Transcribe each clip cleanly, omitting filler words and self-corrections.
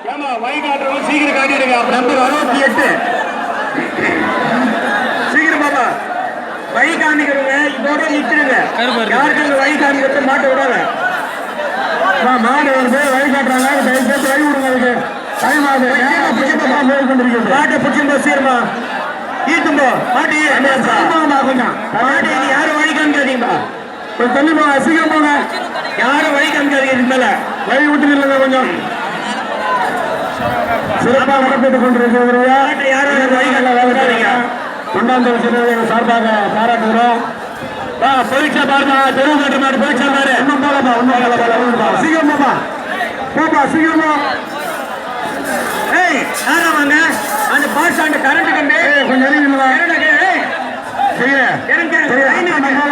ஏமா வழிகாட்டுறவங்க சீக்கிரம் காட்டிடுங்க. நம்பர் 68 சீக்கிரம் பாப்பா. வழி காமிக்கிறவங்க இதோட நிறுத்துருங்க. யாருக்கு அந்த வழி காமிக்கிறது மாட்ட விடாத. மாடு வந்து வழி காட்டுறாங்க. தயவுசெய்து வழி விடுங்க. அதுக்கு டைம் ஆகுது. மாட்டை பிடிச்சிருந்தா சீருமா ஈட்டும்போ மாட்டி கொஞ்சம் மாட்டி யாரும் வழி காமிக்காதீங்கப்பா. கொஞ்சம் தள்ளி போங்க. சீக்கிரம் போங்க. யாரும் வழி காமிக்காதீங்க. இதுக்கு மேல வழி விட்டுருங்க. கொஞ்சம் சிறப்பாக நடைபெற்றுக் கொண்டிருக்கிறது. யாரும் வழிகாட்டாதீங்க. தொண்டாந்தர சிறுவர்கள் சார்பாக பாராட்டுகிறோம். பரீட்சா பாருங்க. தெருவு கட்டு மாடு பரீட்சா பாரு. இன்னும் போலப்பா. இன்னும் சீக்கிரமாப்பா. போப்பா சீக்கிரமா. ஏய் யாரா வாங்க. அந்த பாஸ் ஆண்டு கரண்ட் கம்பி கொஞ்சம் அறிவிங்களா.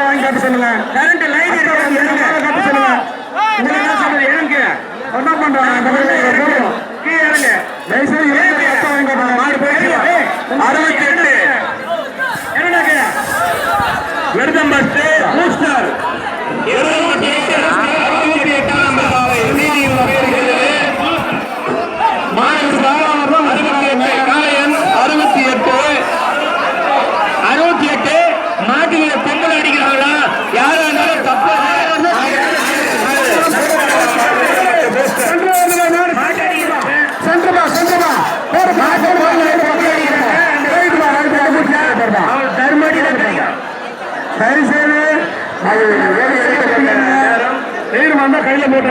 வாங்கி காட்ட சொல்லுங்க. கரண்ட் லைன் காட்ட சொல்லுங்க. என்ன சொல்றது எனக்கு என்ன பண்றாங்க. கீழே இறங்க. மாடு போயிடுச்சு. 68 விருதம் பஸ்ட் பூஸ்டர் 68 மாட்டில பொங்கல் அடிக்கிறாங்களா. யாரா இருந்தாலும் தப்பு. கையில போட்டு